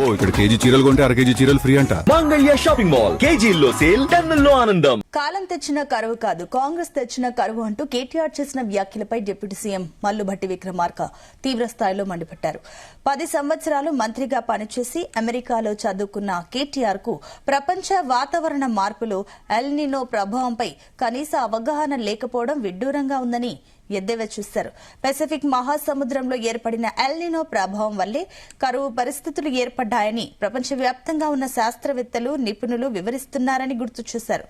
ఇక్కడ కేజీ చీరలు కొంటే అర కేజీ చీరలు ఫ్రీ అంట. మంగళ్య షాపింగ్ మాల్ కేజీల్లో సేల్, టన్నుల్లో ఆనందం. కాలం తెచ్చిన కరువు కాదు, కాంగ్రెస్ తెచ్చిన కరువు అంటూ కేటీఆర్ చేసిన వ్యాఖ్యలపై డిప్యూటీ సీఎం మల్లుభట్టి విక్రమార్క తీవ్ర స్థాయిలో మండిపడ్డారు. 10 సంవత్సరాలు మంత్రిగా పనిచేసి అమెరికాలో చదువుకున్న కేటీఆర్ కు ప్రపంచ వాతావరణ మార్పులు ఎల్ నినో ప్రభావంపై కనీస అవగాహన లేకపోవడం విడ్డూరంగా ఉందని ఎద్దేవా చేశారు. పెసిఫిక్ మహాసముద్రంలో ఏర్పడిన ఎల్ నినో ప్రభావం వల్లే కరువు పరిస్థితులు ఏర్పడ్డాయని ప్రపంచవ్యాప్తంగా ఉన్న శాస్త్రవేత్తలు, నిపుణులు వివరిస్తున్నారని గుర్తు చేశారు.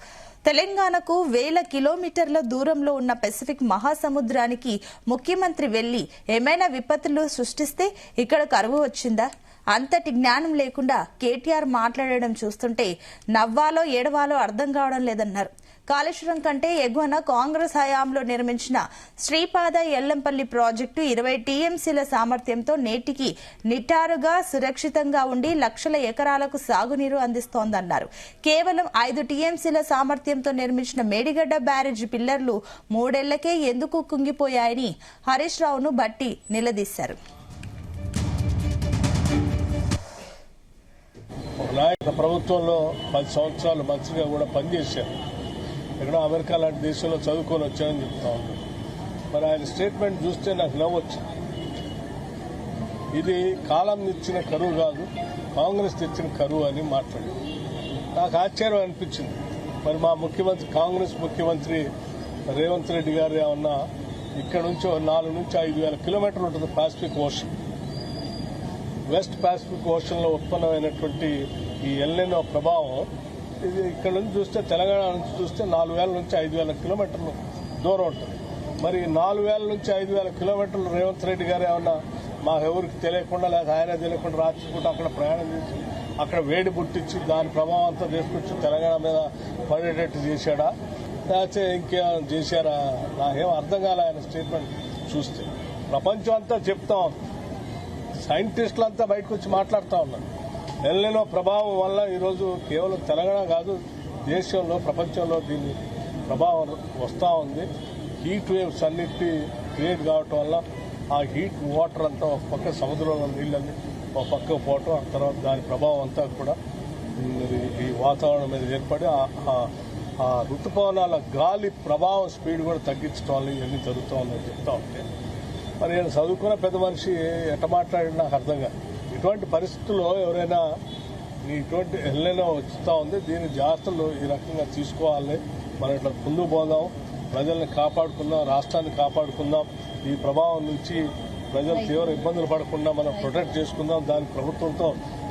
తెలంగాణకు 1000 కిలోమీటర్ల దూరంలో ఉన్న పెసిఫిక్ మహాసముద్రానికి ముఖ్యమంత్రి వెళ్లి ఏమైనా విపత్తులు సృష్టిస్తే ఇక్కడ కరువు వచ్చిందా? అంతటి జ్ఞానం లేకుండా కేటీఆర్ మాట్లాడడం చూస్తుంటే నవ్వాలో ఏడవాలో అర్థం కావడం లేదన్నారు. కాళేశ్వరం కంటే ఎగువన కాంగ్రెస్ హయాంలో నిర్మించిన శ్రీపాద ఎల్లంపల్లి ప్రాజెక్టు 20 టీఎంసీల సామర్థ్యంతో నేటికి నిటారుగా సురక్షితంగా ఉండి లక్షల ఎకరాలకు సాగునీరు అందిస్తోందన్నారు. కేవలం 5 టీఎంసీల సామర్థ్యంతో నిర్మించిన మేడిగడ్డ బ్యారేజీ పిల్లర్లు 3 ఏళ్లకే ఎందుకు కుంగిపోయాయని హరీష్ రావును బట్టి నిలదీశారు. ప్రభుత్వంలో 10 సంవత్సరాలు మంత్రిగా కూడా పనిచేశారు. ఎక్కడో అమెరికా లాంటి దేశంలో చదువుకొని వచ్చానని చెప్తా ఉన్నాను. మరి ఆయన స్టేట్మెంట్ చూస్తే నాకు నవ్వచ్చు. ఇది కాలం తెచ్చిన కరువు కాదు, కాంగ్రెస్ తెచ్చిన కరువు అని మాట్లాడారు. నాకు ఆశ్చర్యం అనిపించింది. మరి మా ముఖ్యమంత్రి, కాంగ్రెస్ ముఖ్యమంత్రి రేవంత్ రెడ్డి గారు ఏమన్నా ఇక్కడ నుంచి 4 నుంచి 5,000 కిలోమీటర్లు ఉంటుంది పాసిఫిక్ ఓషన్. వెస్ట్ పాసిఫిక్ ఓషన్లో ఉత్పన్నమైనటువంటి ఈ ఎల్ నినో ప్రభావం ఇది ఇక్కడ నుంచి చూస్తే, తెలంగాణ నుంచి చూస్తే 4,000 నుంచి 5,000 కిలోమీటర్లు దూరం ఉంటుంది. మరి 4,000 నుంచి 5,000 కిలోమీటర్లు రేవంత్ రెడ్డి గారు ఏమన్నా మాకెవరికి తెలియకుండా, లేదా ఆయన తెలియకుండా రాత్రిపూట అక్కడ ప్రయాణం చేసి అక్కడ వేడి పుట్టించి దాని ప్రభావం అంతా తీసుకొచ్చి తెలంగాణ మీద పడేటట్టు చేశాడా, లేకపోతే ఇంకేమైనా చేశారా? నాకేం అర్థం కాలే ఆయన స్టేట్మెంట్ చూస్తే. ప్రపంచం అంతా చెప్తా ఉంది, సైంటిస్టులంతా బయటకు వచ్చి మాట్లాడుతూ ఉన్నారు. ఎల్ నినో ప్రభావం వల్ల ఈరోజు కేవలం తెలంగాణ కాదు, దేశంలో, ప్రపంచంలో దీని ప్రభావం వస్తూ ఉంది. హీట్ వేవ్స్ అన్నిటి క్రియేట్ కావటం వల్ల ఆ హీట్ వాటర్ అంతా ఒక పక్క సముద్రంలో నీళ్ళని ఒక పక్క పోవటం, ఆ తర్వాత దాని ప్రభావం అంతా కూడా ఈ వాతావరణం మీద ఏర్పడి ఆ ఋతుపవనాల గాలి ప్రభావం స్పీడ్ కూడా తగ్గించడం వల్ల ఇవన్నీ జరుగుతూ ఉందని చెప్తా ఉంటే, మరి నేను చదువుకున్న పెద్ద మనిషి ఎట్ట మాట్లాడి నాకు అర్థం కాదు. ఇటువంటి పరిస్థితుల్లో ఎవరైనా ఇటువంటి ఎల్ నినో వస్తూ ఉంది, దీని జాగ్రత్తలు ఈ రకంగా తీసుకోవాలి. మనం ఇట్లా ముందుకు పోదాం, ప్రజల్ని కాపాడుకుందాం, రాష్ట్రాన్ని కాపాడుకుందాం. ఈ ప్రభావం నుంచి ప్రజలు తీవ్ర ఇబ్బందులు పడకుండా మనం ప్రొటెక్ట్ చేసుకుందాం. దానికి ప్రభుత్వంతో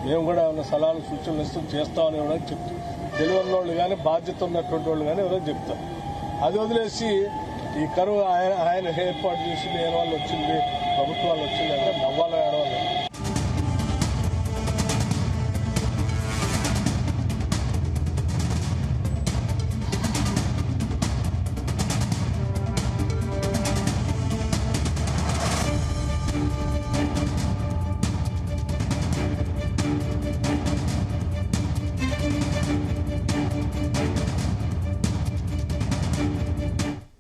మేము కూడా ఏమైనా సలహాలు, సూచనలు ఇస్తూ చేస్తామని ఎవరైనా చెప్తాం. తెలియని వాళ్ళు కానీ, బాధ్యత ఉన్నటువంటి వాళ్ళు కానీ ఎవరైనా చెప్తాం. అది వదిలేసి ఈ కరువు ఆయన ఏర్పాటు చేసి నేను వాళ్ళు వచ్చింది, ప్రభుత్వాలు వచ్చింది అంటే నవ్వాలో ఏడవాలి.